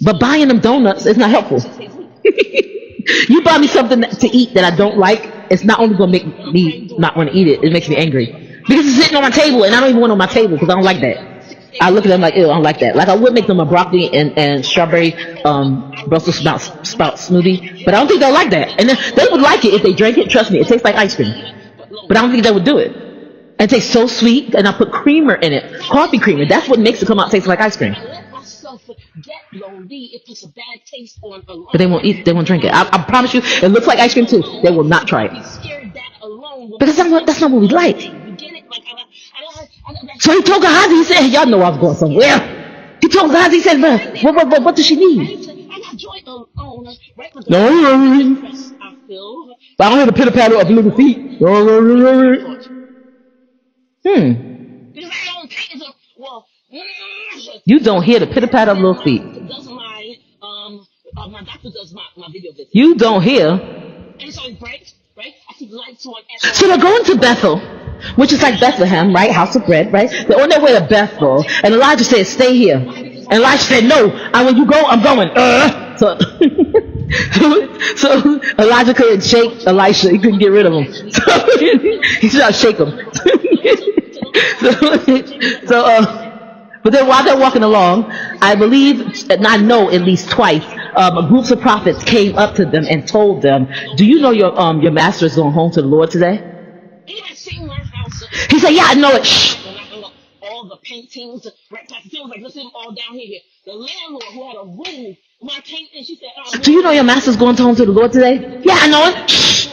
But buying them donuts is not helpful. You buy me something to eat that I don't like, it's not only going to make me not want to eat it, it makes me angry. Because it's sitting on my table, and I don't even want it on my table because I don't like that. I look at them like, ew, I don't like that. Like, I would make them a broccoli and strawberry Brussels sprout smoothie, but I don't think they'll like that. And then they would like it if they drank it. Trust me, it tastes like ice cream. But I don't think they would do it. And it tastes so sweet, and I put creamer in it, coffee creamer. That's what makes it come out taste like ice cream. But they won't eat. They won't drink it. I promise you, it looks like ice cream too. They will not try it because that's not what we like. So he told Gehazi, he said, y'all know I was going somewhere. He told Gehazi, he said, what does she need? No, but I don't hear the pitter patter of little feet. You don't hear the pitter patter of little feet. You don't hear. So they're going to Bethel, which is like Bethlehem, right? House of bread, right? They're on their way to Bethel, and Elijah said, "Stay here." And Elijah said, "No, and when you go, I'm going." So Elijah couldn't shake Elisha. He couldn't get rid of him. So he tried to shake him. But then while they're walking along, I believe, and I know at least twice, groups of prophets came up to them and told them, "Do you know your master is going home to the Lord today?" He said, "Yeah, I know it." Shh. All the paintings, like listen, all down here. The landlord who had a room, my painting, she said, "Do you know your master's going home to the Lord today?" "Yeah, I know it." Shh.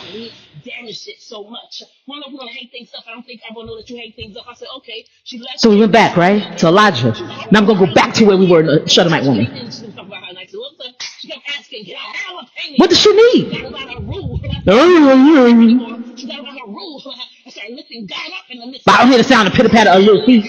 Damaged it so much. One of them gonna hang things up. I don't think I will know that you hang things up. I said, okay. She left. So we went back, right, to Elijah. Now I'm gonna go back to where we were in the Shunammite woman. What does she need? But I don't hear the sound of pitter patter of little feet.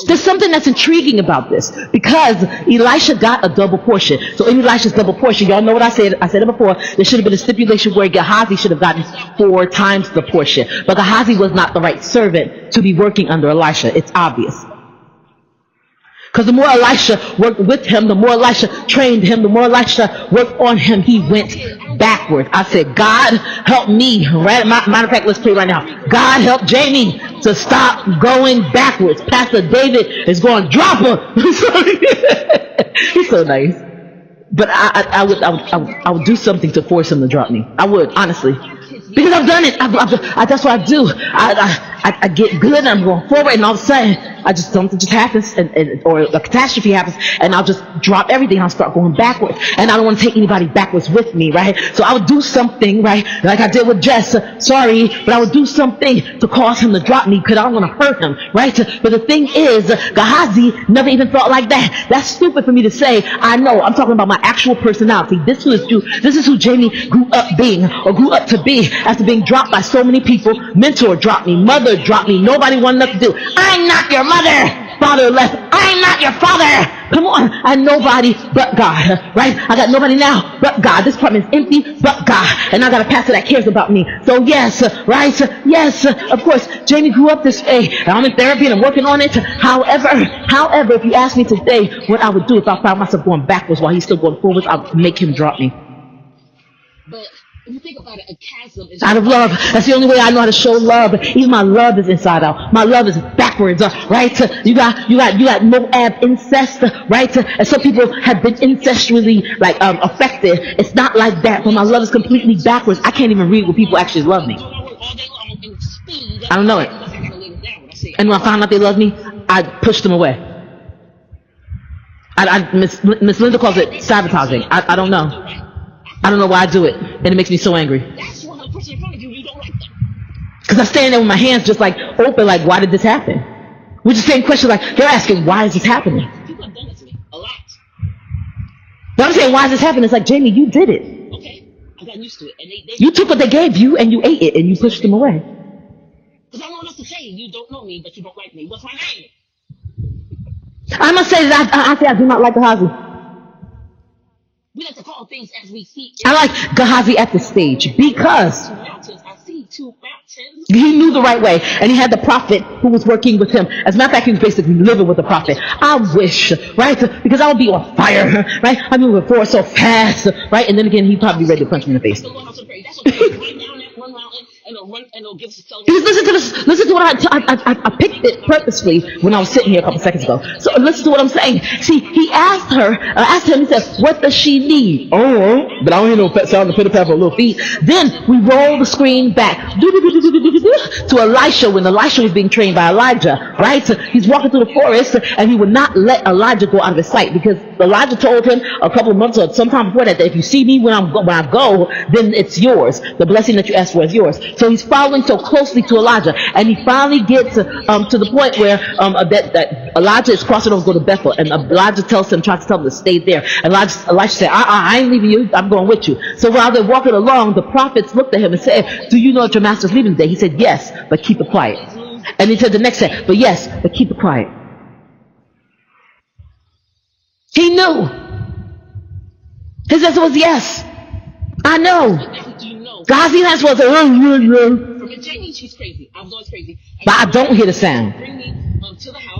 There's something that's intriguing about this because Elisha got a double portion. So in Elisha's double portion, y'all know what I said. I said it before. There should have been a stipulation where Gehazi should have gotten 4 times the portion. But Gehazi was not the right servant to be working under Elisha. It's obvious. Because the more Elisha worked with him, the more Elisha trained him, the more Elisha worked on him, he went backward. I said, God help me. Right? Matter of fact, let's pray right now. God help Jamie to stop going backwards. Pastor David is going to drop her. He's so nice. But I would do something to force him to drop me. I would, honestly. Because I've done it. That's what I do. I get good and I'm going forward, and all of a sudden something just happens, or a catastrophe happens, and I'll just drop everything and I'll start going backwards. And I don't want to take anybody backwards with me, right? So I would do something, right, like I did with Jess. Sorry, but I would do something to cause him to drop me because I don't want to hurt him, right? But the thing is, Gehazi never even thought like that. That's stupid for me to say. I know. I'm talking about my actual personality. This is who Jamie grew up being, or grew up to be, after being dropped by so many people. Mentor dropped me. Mother dropped me. Nobody wanted nothing to do. I'm not your mother. Father left. I'm not your father. Come on. I had nobody but God, right? I got nobody now but God. This apartment is empty but God. And I got a pastor that cares about me. So yes, right? Yes, of course, Jamie grew up this way. And I'm in therapy and I'm working on it. However, if you ask me today what I would do if I found myself going backwards while he's still going forwards, I would make him drop me. But if you think about it, a chasm is out of love. That's the only way I know how to show love. Even my love is inside out. My love is backwards, right? You got Moab incest, right? And some people have been incestually affected. It's not like that. But my love is completely backwards. I can't even read what people actually love me. I don't know it. And when I found out they loved me, I pushed them away. Miss Linda calls it sabotaging. I don't know. I don't know why I do it, and it makes me so angry. Because I'm standing there with my hands just open, why did this happen? Which is the same question, they're asking, why is this happening? People have done this to me a lot. But I'm saying, why is this happening? It's like, Jamie, you did it. Okay, I got used to it. And you took what they gave you, and you ate it, and you pushed them away. Because I don't know what else to say. You don't know me, but you don't like me. What's my name? I must say that I do not like Gehazi. We like to call things as we see. I like Gehazi at the stage because I see 2 mountains. He knew the right way, and he had the prophet who was working with him. As a matter of fact, he was basically living with the prophet. I wish, right? Because I would be on fire, right? I'd be moving forward so fast, right? And then again, he'd probably be ready to punch me in the face. Because listen to this. Listen to what I picked it purposely when I was sitting here a couple seconds ago. So listen to what I'm saying. See, he asked him. He said, "What does she need?" Oh, but I don't hear no sound of pitter patter of little feet. Then we roll the screen back to Elisha when Elisha was being trained by Elijah. Right? So he's walking through the forest, and he would not let Elijah go out of his sight because Elijah told him a couple of months or sometime before that if you see me when I go, then it's yours. The blessing that you asked for is yours. So he's following so closely to Elijah, and he finally gets to the point where that Elijah is crossing over to go to Bethel, and Elijah tries to tell him to stay there. And Elisha said, I ain't leaving you, I'm going with you. So while they're walking along, the prophets looked at him and said, "Do you know that your master's leaving today?" He said, "Yes, but keep it quiet." And he said the next day, "But yes, but keep it quiet." He knew. His answer was yes. I know. God's answer was, but I don't hear the sound.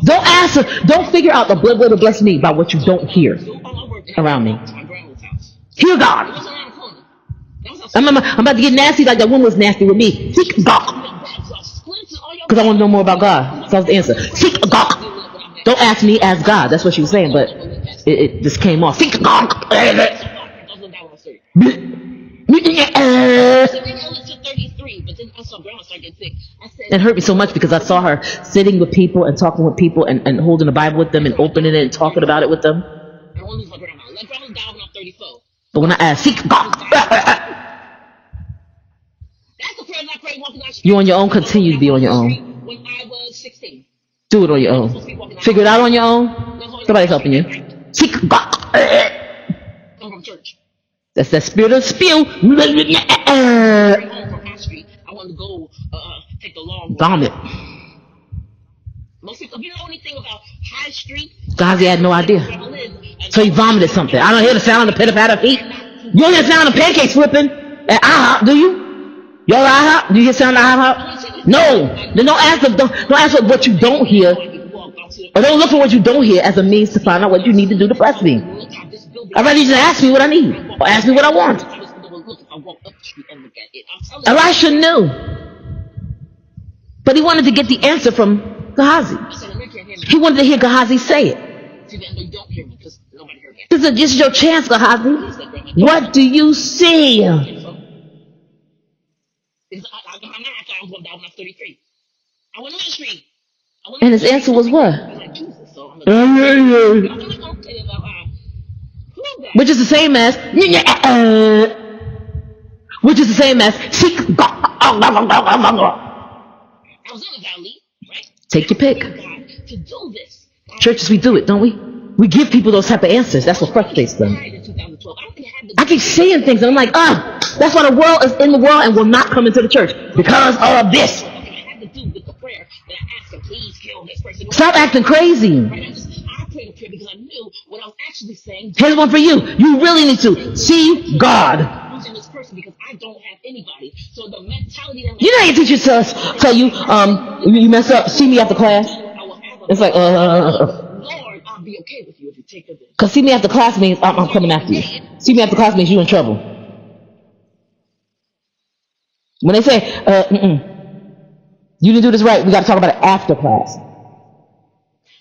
Don't ask her. Don't figure out the blood to bless me by what you don't hear around me. Hear God. I'm about to get nasty like that woman was nasty with me. Seek God. Because I want to know more about God. So that's the answer. Seek God. Don't ask me, ask God. That's what she was saying, but it just came off. Seek God. It hurt me so much because I saw her sitting with people and talking with people and holding the Bible with them and opening it and talking about it with them. But when I asked, seek God. You on your own, continue to be on your own. Do it on your own. Figure it out on your own. Nobody's helping you. Seek God. That's that spirit of spew. Vomit. Gazi had no idea. So he vomited something. I don't hear the sound of the pitter patter of feet. You don't hear the sound of pancakes flipping at IHOP, do you? Y'all IHOP? Do you hear the sound of IHOP? No. Then don't ask for what you don't hear. Or don't look for what you don't hear as a means to find out what you need to do to bless me. I'd rather you just ask me what I need. Or ask me what I want. Elisha knew. But he wanted to get the answer from Gehazi. He wanted to hear Gehazi say it. This is your chance, Gehazi. What do you see? And his answer was what? Which is the same as seek God. Take your pick. Churches, we do it, don't we? We give people those type of answers. That's what frustrates them. I keep seeing things and I'm like, that's why the world is in the world and will not come into the church. Because of this. Stop acting crazy. Here's one for you. You really need to see God. You know your teachers tell you, you mess up, see me after class. It's like, because see me after class means I'm coming after you. See me after class means you're in trouble. When they say, you didn't do this right, we got to talk about it after class.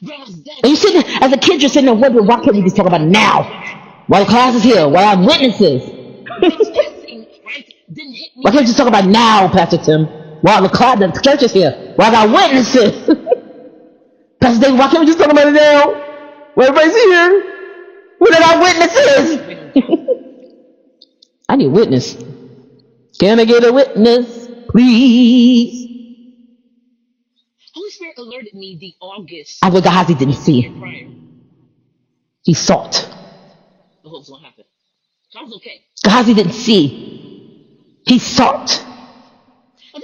And you sitting as a kid, you're sitting there wondering, why can't we just talk about it now? While the class is here, while I'm witnesses. Why can't we just talk about it now, Pastor Tim? While the church is here, while I got witnesses. Pastor David, why can't we just talk about it now? When everybody's here, when I got witnesses. I need a witness. Can I get a witness, please? Holy Spirit alerted me the August. I would Gehazi didn't see. He sought. The hope's gonna happen. So I was okay. Gehazi didn't see. He sought. We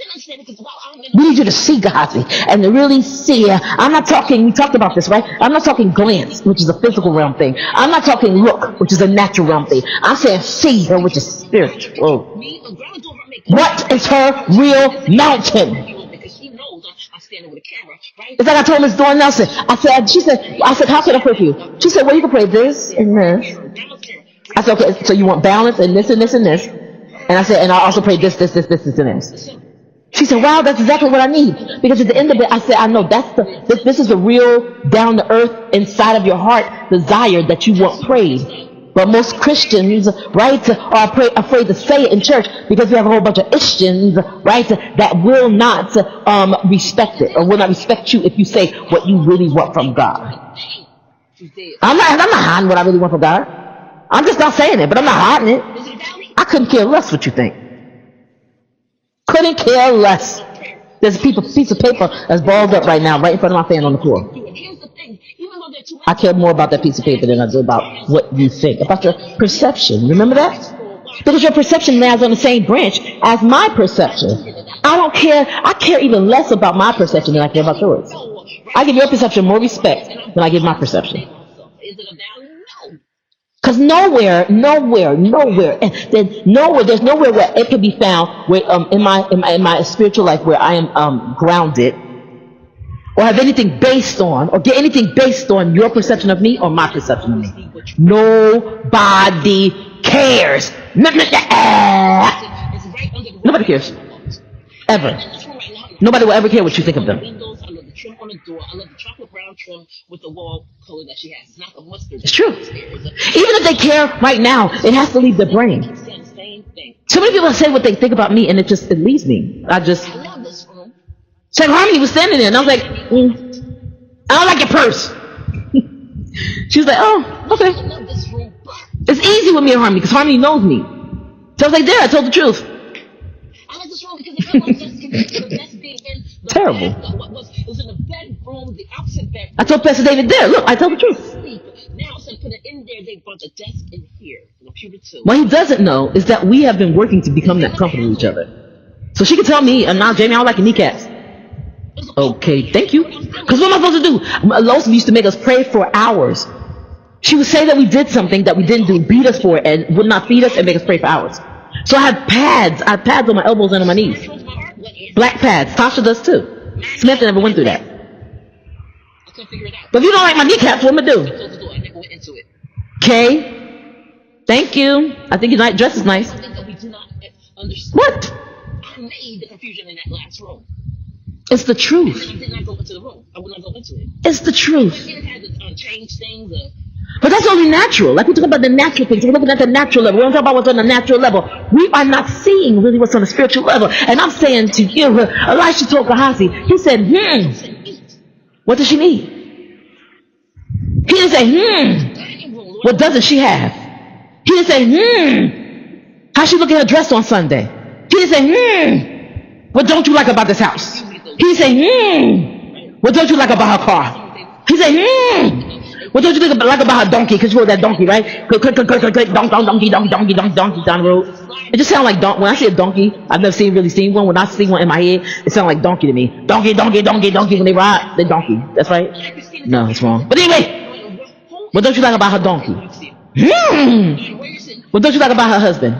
need you to see Gehazi and to really see. I'm not talking, we talked about this, right? I'm not talking glance, which is a physical realm thing. I'm not talking look, which is a natural realm thing. I'm saying see her, which is spiritual. What is her real mountain? It's like I told Miss Dawn Nelson. I said, how can I pray for you? She said, well, you can pray this and this. I said, okay, so you want balance and this and this and this. And I said, and I also pray this, and this. She said, wow, that's exactly what I need. Because at the end of it, I said, I know this is the real down to earth inside of your heart desire that you want prayed. But most Christians, right, are afraid to say it in church because we have a whole bunch of Christians, right, that will not respect it or will not respect you if you say what you really want from God. I'm not hiding what I really want from God. I'm just not saying it, but I'm not hiding it. I couldn't care less what you think. Couldn't care less. There's a piece of paper that's balled up right now, right in front of my fan on the floor. I care more about that piece of paper than I do about what you think, about your perception. Remember that? Because your perception lies on the same branch as my perception. I don't care. I care even less about my perception than I care about yours. I give your perception more respect than I give my perception. Because nowhere, and there's nowhere where it can be found where in my spiritual life where I am grounded, or have anything based on, or get anything based on your perception of me or my perception of me. Nobody cares. Nobody cares. Ever. Nobody will ever care what you think of them. It's true. Even if they care right now, it has to leave the brain. So many people say what they think about me, and it leaves me. So Harmony was standing there, and I was like, I don't like your purse. She was like, oh, okay. It's easy with me and Harmony because Harmony knows me. So I was like, there, I told the truth. Terrible. I told Pastor David, there, look, I told the truth. What he doesn't know is that we have been working to become that comfortable with each other. So she can tell me, and now Jamie, I don't like your kneecaps. Okay, thank you. Because what am I supposed to do? Lois used to make us pray for hours. She would say that we did something that we didn't do, beat us for it, and would not feed us and make us pray for hours. So I have pads. I have pads on my elbows and on my knees. Black pads. Tasha does too. Samantha never went through that. But if you don't like my kneecaps, what am I going to do? Okay. Thank you. I think your dress is nice. What? It's the truth. It's the truth. But that's only natural. Like we're talking about the natural things. We're looking at the natural level. We're talking about what's on the natural level. We are not seeing really what's on the spiritual level. And I'm saying to you, Elisha told Gehazi, he said, what does she need? He didn't say, what doesn't she have? He didn't say, how's she looking her dress on Sunday? He didn't say, what don't you like about this house? He didn't say, what don't you like about her car? He said, what don't you like about her donkey? Because you rode that donkey, right? Click, donkey down the road. It just sounds like donkey. When I see a donkey, I've never really seen one. When I see one in my head, it sounds like donkey to me. Donkey. When they ride, they donkey. That's right? No, it's wrong. But anyway, what don't you like about her donkey? What don't you like about her husband?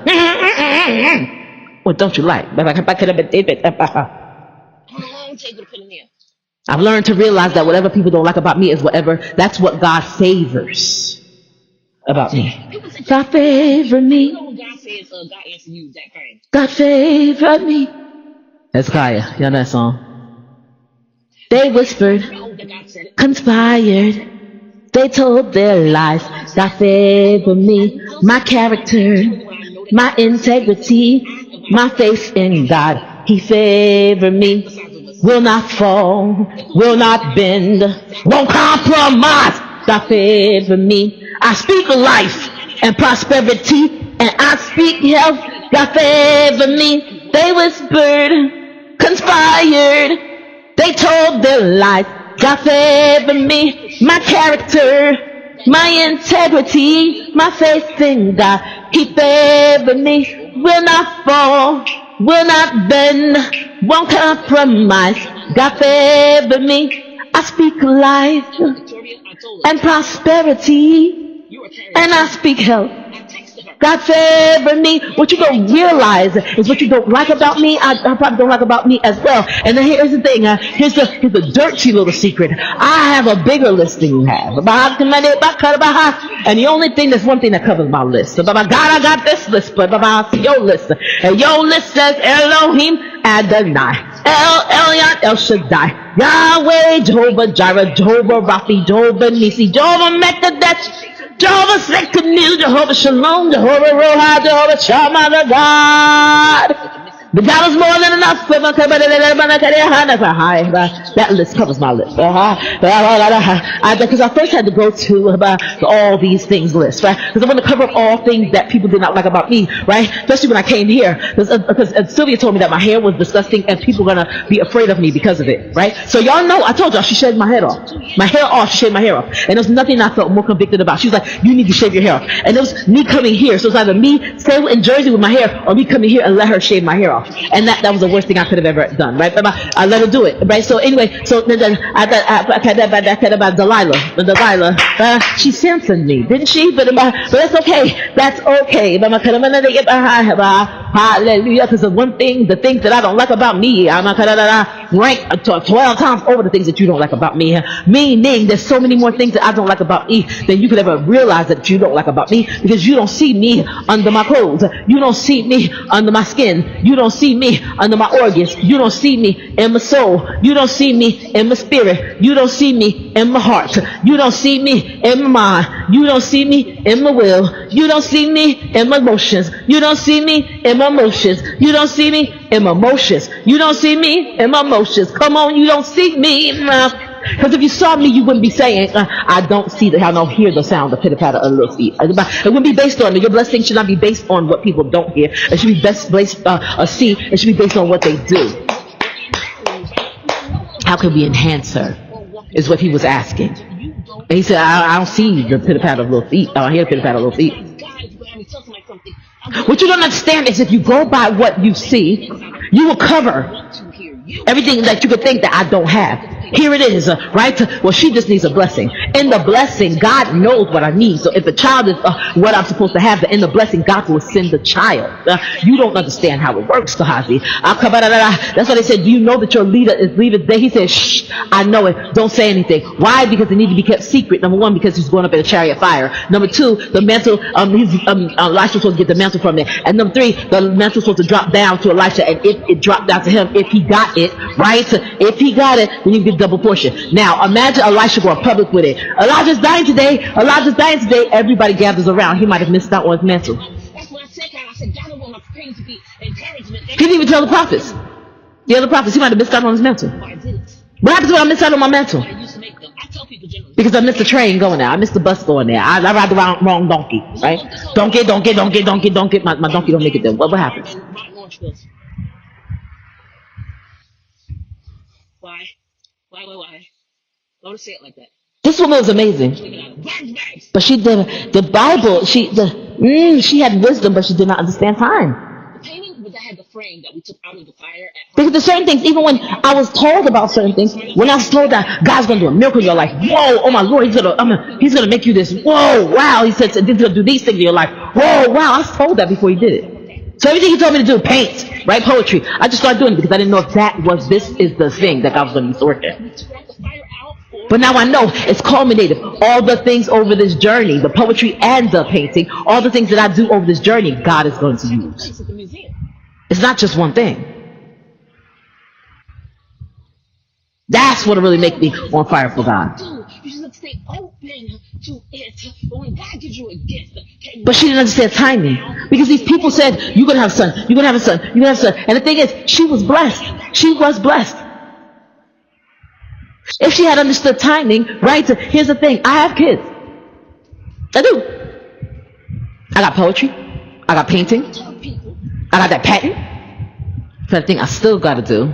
What don't you like? I've learned to realize that whatever people don't like about me that's what God favors about me. God favored me. God favored me. That's Kaya. You know that song? They whispered, conspired. They told their lies. God favored me. My character, my integrity, my faith in God. He favored me. Will not fall, will not bend, won't compromise. God favor me. I speak life and prosperity, and I speak health. God favor me. They whispered, conspired, they told their lies. God favor me. My character, my integrity, my faith in God. He favored me. Will not fall, will not bend, won't compromise. God favor me. I speak life and prosperity, and I speak health. God favored me. What you don't realize is what you don't like about me, I probably don't like about me as well. And then here's the thing. Here's the dirty little secret. I have a bigger list than you have. And the only thing, there's one thing that covers my list. God, I got this list, but your list. And your list says Elohim Adonai, El Elyon, El Shaddai, Yahweh, Jehovah Jireh, Jehovah Raphi, Jehovah Nisi, Jehovah Mekadesh, Jehovah Sekanu, Jehovah Shalom, Jehovah Roha, Jehovah Shammah, the God. The God is more than enough. That list covers my list. Because I first had to go to all these things list, right? Because I want to cover up all things that people did not like about me, right? Especially when I came here. Because Sylvia told me that my hair was disgusting and people were going to be afraid of me because of it, right? So y'all know, I told y'all she shaved my head off. My hair off, she shaved my hair off. And there's nothing I felt more convicted about. She was like, you need to shave your hair off. And it was me coming here. So it's either me staying in Jersey with my hair or me coming here and let her shave my hair off. And that was the worst thing I could have ever done, right? But I let her do it, right? So anyway, so then I thought about Delilah. She censored me, didn't she? But that's okay. That's okay. Hallelujah. Because the things that I don't like about me, I'm rank 12 times over the things that you don't like about me. Meaning there's so many more things that I don't like about me than you could ever realize that you don't like about me, because you don't see me under my clothes. You don't see me under my skin. You don't see me under my organs. You don't see me in my soul. You don't see me in my spirit. You don't see me in my heart. You don't see me in my mind. You don't see me in my will. You don't see me in my emotions. You don't see me in my emotions. You don't see me in my emotions. You don't see me in my emotions. Come on, you don't see me. Because if you saw me, you wouldn't be saying, I don't see I don't hear the sound, the pitter-patter of little feet. It wouldn't be based on, your blessing should not be based on what people don't hear. It should be based, it should be based on what they do. How can we enhance her, is what he was asking. And he said, I don't see the pitter-patter of little feet. I don't hear the pitter-patter of little feet. What you don't understand is if you go by what you see, you will cover everything that you could think that I don't have. Here it is, right? Well, she just needs a blessing. In the blessing, God knows what I need. So if the child is what I'm supposed to have, then in the blessing, God will send the child. You don't understand how it works, Kahazi. That's why they said, do you know that your leader is leaving today? He said, shh, I know it. Don't say anything. Why? Because it needs to be kept secret. Number one, because he's going up in a chariot fire. Number two, the mantle, Elisha was supposed to get the mantle from it. And number three, the mantle was supposed to drop down to Elisha. And if it dropped down to him, if he got it, right? If he got it, then you get double portion. Now, imagine Elisha going public with it. Elijah's dying today. Elijah's dying today. Everybody gathers around. He might have missed out on his mantle. That's what I said, God. I said, God don't want my pain to be encouragement. He didn't even tell the prophets. The other prophets, he might have missed out on his mantle. What happens when I miss out on my mantle? I used to make them. I tell people generally. Because I missed the train going there. I missed the bus going there. I ride the wrong donkey, right? Donkey. My donkey don't make it there. What happens? Why? Why would say it like that? This woman was amazing. But she did the Bible. She had wisdom, but she did not understand time. The painting was, I had the frame that we took out of the fire. Because there's certain things, even when I was told about certain things, when I was told that God's going to do a miracle in your life, whoa, oh my Lord, he's gonna make you this. Whoa, wow, he said he's going to do these things in your life. Whoa, wow, I was told that before he did it. So everything he told me to do, paint, write poetry, I just started doing it because I didn't know if this is the thing that God was going to use to work at. But now I know it's culminated. All the things over this journey, the poetry and the painting, all the things that I do over this journey, God is going to use. It's not just one thing. That's what really makes me on fire for God. You should stay open to it. But when God gives you a gift, but she didn't understand timing. Because these people said, you're going to have a son, you're going to have a son, you're going to have a son. And the thing is, she was blessed. She was blessed. If she had understood timing, right? Here's the thing. I have kids. I do. I got poetry. I got painting. I got that patent. That's the thing I still got to do.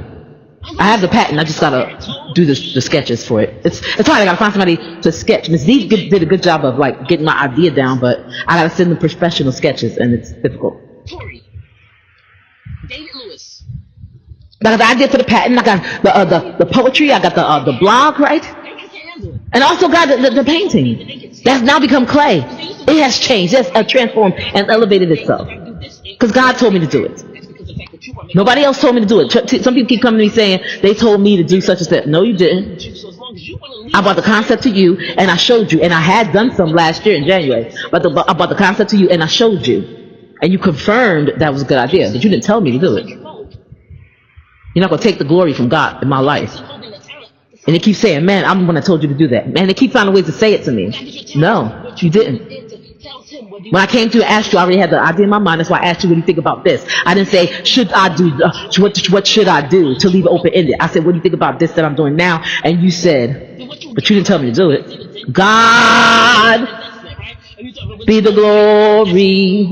I have the patent. I just got to do the sketches for it. It's hard. I got to find somebody to sketch. Ms. D did a good job of like getting my idea down, but I got to send them professional sketches, and it's difficult. David Lewis. I got the idea for the patent. I got the poetry. I got the blog, right? And also got the painting. That's now become clay. It has changed. It has transformed and elevated itself. Because God told me to do it. Nobody else told me to do it. Some people keep coming to me saying they told me to do such and such. No, you didn't. I brought the concept to you and I showed you. And I had done some last year in January. But I brought the concept to you and I showed you. And you confirmed that was a good idea. But you didn't tell me to do it. You're not going to take the glory from God in my life. And they keep saying, man, I'm the one that told you to do that. Man, they keep finding ways to say it to me. No, you didn't. When I came to you and asked you, I already had the idea in my mind. That's why I asked you, what do you think about this? I didn't say, should I do, what should I do, to leave it open-ended. I said, what do you think about this that I'm doing now? And you said, but you didn't tell me to do it. God be the glory.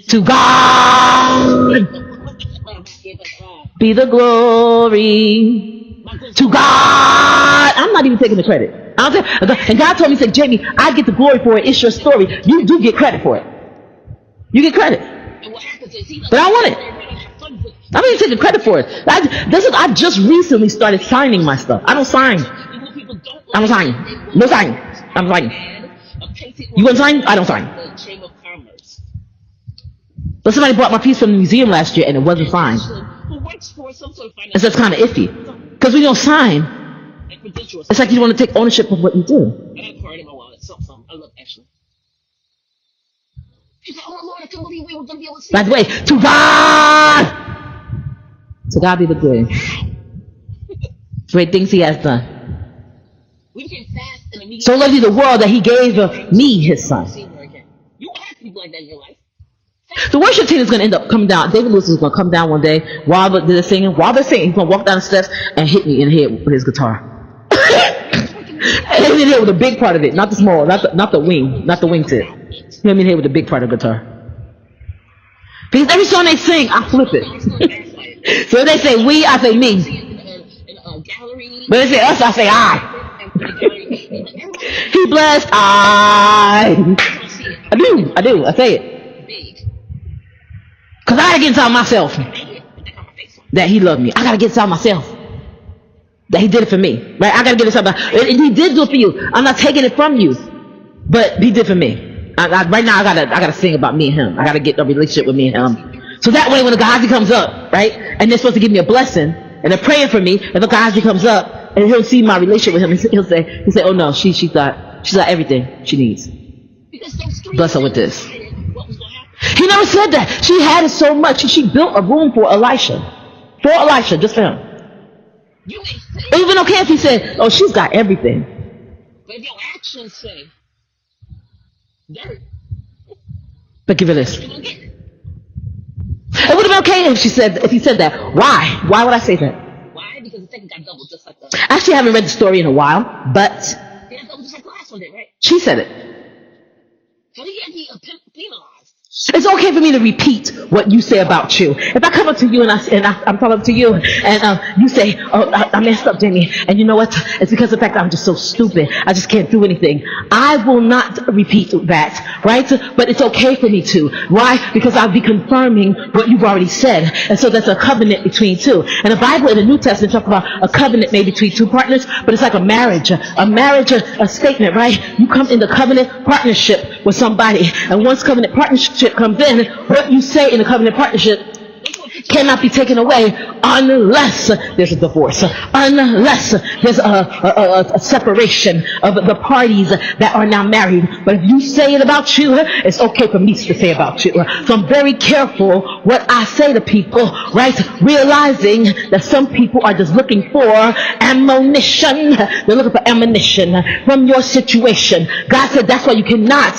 To God be the glory. To God. I'm not even taking the credit. And God told me, he said, Jamie, I get the glory for it. It's your story. You do get credit for it. You get credit. But I want it. I'm not even taking credit for it. I just recently started signing my stuff. I don't sign. I don't sign. No sign. I'm signing. You want to sign? I don't sign. But somebody bought my piece from the museum last year and it wasn't signed. And so it's kind of iffy. Because when you don't sign, it's like you want to take ownership of what you do. I got a card in my wallet. Something. I love Ashley. She's like, oh Lord, I can't believe we were going to be able to see. By the way, to God! To God be the glory. Great things he has done. So loved he the world that he gave me his son. You have people like that in your life. The worship team is going to end up coming down. David Lewis is going to come down one day while they're singing. He's going to walk down the steps and hit me in the head with his guitar. And hit me in the head with a big part of it, not the small, not the wing, not the wingtip. Hit me in the head with the big part of the guitar. Because every song they sing, I flip it. So if they say we, I say me. But if they say us, I say I. He blessed I. I do. I say it. Because I got to get inside myself that he loved me. I got to get inside myself that he did it for me. Right? I got to get inside myself. He did do it for you. I'm not taking it from you. But he did for me. Right now, I gotta sing about me and him. I got to get a relationship with me and him. So that way, when the Gehazi comes up, right, and they're supposed to give me a blessing, and they're praying for me, and the Gehazi comes up, and he'll see my relationship with him, he'll say, oh no, she's got everything she needs. Bless her with this. He never said that. She had it so much. She built a room for Elisha. For Elisha, just for him. It would have been okay if he said, oh, she's got everything. But if your actions say, dirt. But give her this. It would have been okay if he said that. Why? Why would I say that? Why? Because the second got doubled just like that. Actually, I haven't read the story in a while, but they got doubled just like the last one did, right? She said it. So he had to be penalized. It's okay for me to repeat what you say about you. If I come up to you and I'm talking to you and you say, oh, I messed up, Jamie, and you know what? It's because of the fact that I'm just so stupid. I just can't do anything. I will not repeat that, right? But it's okay for me to. Why? Because I'll be confirming what you've already said. And so that's a covenant between two. And the Bible in the New Testament talks about a covenant made between two partners, but it's like a marriage, a statement, right? You come into covenant partnership with somebody, and once covenant partnership comes in, what you say in the covenant partnership cannot be taken away unless there's a divorce, unless there's a separation of the parties that are now married. But if you say it about you, it's okay for me to say about you. So I'm very careful what I say to people, right? Realizing that some people are just looking for ammunition. They're looking for ammunition from your situation. God said that's why you cannot,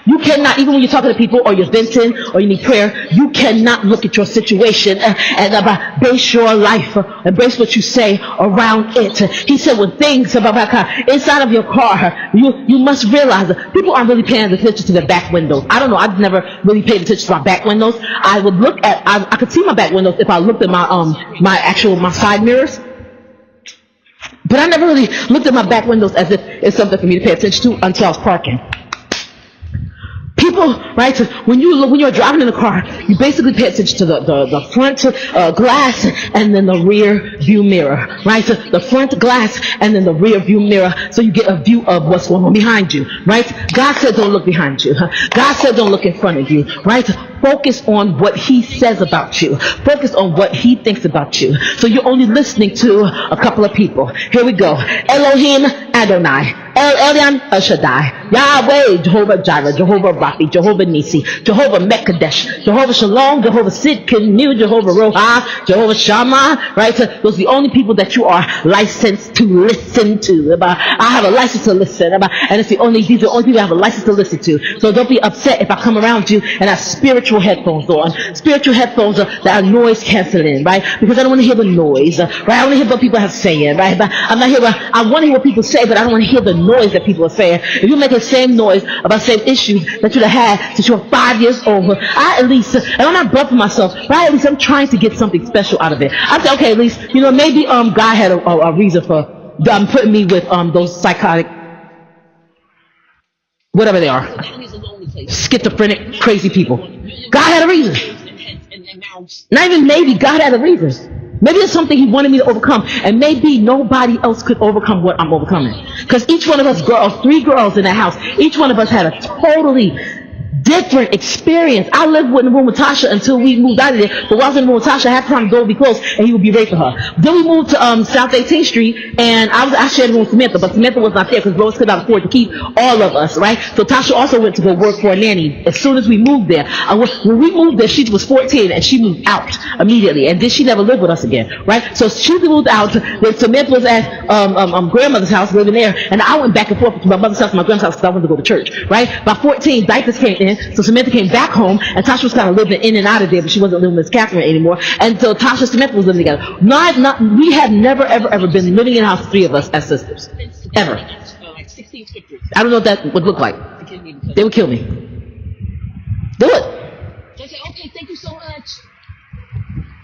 even when you're talking to people or you're venting or you need prayer, you cannot look at your situation and base your life and base what you say around it. He said when things inside of your car, you must realize that people aren't really paying attention to their back windows. I don't know. I've never really paid attention to my back windows. I would look at, I could see my back windows if I looked at my side mirrors. But I never really looked at my back windows as if it's something for me to pay attention to until I was parking. People, right? So when you're driving in the car, you basically pay attention to the front glass and then the rear view mirror, right? So the front glass and then the rear view mirror, so you get a view of what's going on behind you, right? God said don't look behind you. God said don't look in front of you, right? Focus on what He says about you. Focus on what He thinks about you. So you're only listening to a couple of people. Here we go. Elohim Adonai. El Elyon El Shaddai, Yahweh, Jehovah Jireh, Jehovah Raphi, Jehovah Nisi, Jehovah Mekadesh, Jehovah Shalom, Jehovah Sidkenu, Jehovah Roha, Jehovah Shammah, right? So those are the only people that you are licensed to listen to. I have a license to listen, and these are the only people I have a license to listen to. So don't be upset if I come around you and I have spiritual headphones on. Spiritual headphones that are noise canceling, right? Because I don't want to hear the noise, right? I want to hear what people have saying, right? But I'm not here. I want to hear what people say, but I don't want to hear the noise that people are saying. If you make the same noise about the same issues that you'd have had since you were 5 years old, I at least, and I'm not bluffing myself, but at least I'm trying to get something special out of it. I say, okay, at least, maybe God had a reason for putting me with those psychotic, whatever they are, schizophrenic, crazy people. God had a reason. Not even maybe, God had a reason. Maybe it's something He wanted me to overcome, and maybe nobody else could overcome what I'm overcoming. Because each one of us girls, 3 girls in that house, each one of us had a totally different experience. I lived in the room with Tasha until we moved out of there. But while I was in the room with Tasha, I had time to go be close, and he would be raping her. Then we moved to South 18th Street, and I was actually in the room with Samantha, but Samantha was not there because Rose could not afford to keep all of us, right? So Tasha also went to go work for a nanny as soon as we moved there. When we moved there, she was 14, and she moved out immediately, and then she never lived with us again, right? So she moved out. Then Samantha was at grandmother's house living there, and I went back and forth to my mother's house and my grandmother's house because I wanted to go to church, right? By 14, diapers came in. So Samantha came back home, and Tasha was kind of living in and out of there, but she wasn't living with Catherine anymore. And so Tasha and Samantha was living together. We had never, ever been living in a house, 3 of us as sisters. Ever. I don't know what that would look like. They would kill me. Do it. They say, okay, thank you so much.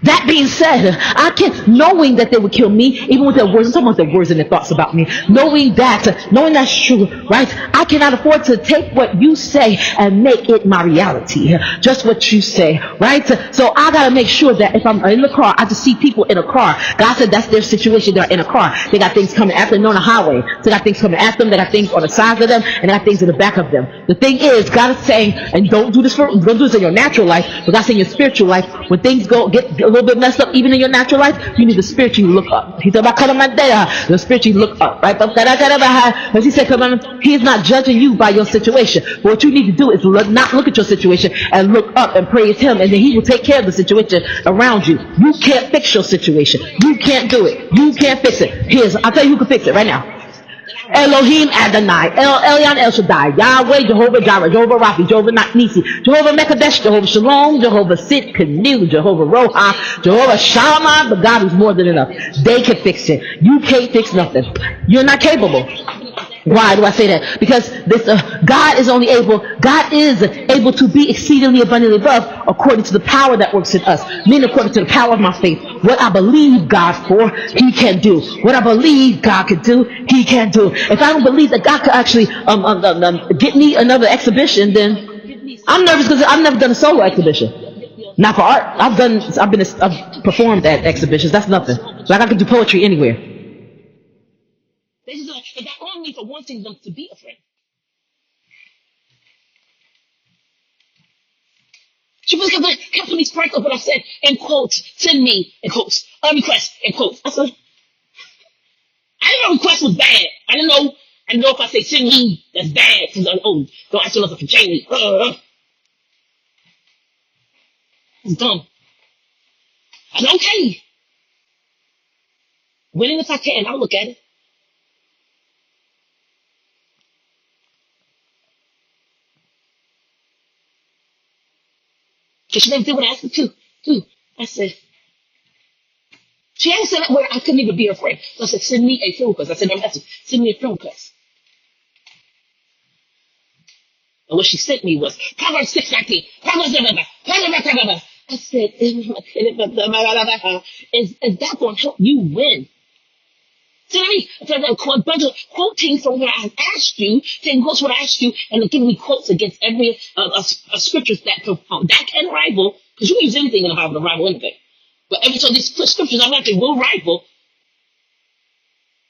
That being said, I can't, knowing that they would kill me, even with their words, I'm talking about their words and their thoughts about me, knowing that's true, right? I cannot afford to take what you say and make it my reality. Just what you say, right? So I gotta make sure that if I'm in the car, I just see people in a car. God said that's their situation. They're in a car. They got things coming at them. They're on the highway. So they got things coming at them. They got things on the sides of them, and they got things in the back of them. The thing is, God is saying, and don't do this in your natural life, but God's saying in your spiritual life, when things get a little bit messed up, even in your natural life, you need to spiritually look up. He said, the spiritually look up, right? As he said, He is not judging you by your situation. But what you need to do is not look at your situation and look up and praise Him, and then He will take care of the situation around you. You can't fix your situation. You can't do it. You can't fix it. I'll tell you who can fix it right now. Elohim Adonai, El Elyon El Shaddai, Yahweh, Jehovah Jireh, Jehovah Raphi, Jehovah Nisi, Jehovah Mekadesh, Jehovah Shalom, Jehovah Sidkenu, Jehovah Roha, Jehovah Shammah, the God who's more than enough. They can fix it. You can't fix nothing. You're not capable. Why do I say that? Because God is able to be exceedingly abundantly above according to the power that works in us. Meaning according to the power of my faith. What I believe God for, He can do. What I believe God can do, He can do. If I don't believe that God could actually get me another exhibition, then I'm nervous because I've never done a solo exhibition. Not for art. I've performed at exhibitions. That's nothing. Like I could do poetry anywhere. But that on me for wanting them to be afraid. She was going to help me sprinkle what I said in quotes. Send me in quotes. A request in quotes. I said, I didn't know request was bad. I didn't know if I say send me, that's bad. Don't ask nothing for Jamie. It's dumb. I said, okay. When and if I can, I'll look at it. Because she did what I asked her to. I said, she hadn't said that where I couldn't even be her friend. So I said, send me a friend request. I said, no, send me a friend request. And what she sent me was, Proverbs 6:19. I said, is that going to help you win? See what I mean? So a bunch of quoting from where I asked you, taking quotes what I asked you, and giving me quotes against every scriptures that that can rival, because you can use anything in the Bible to rival anything. But every so these scriptures I'm actually will rival.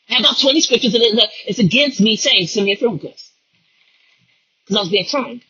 I have about 20 scriptures and it's against me saying send me a friend request. Because I was being kind.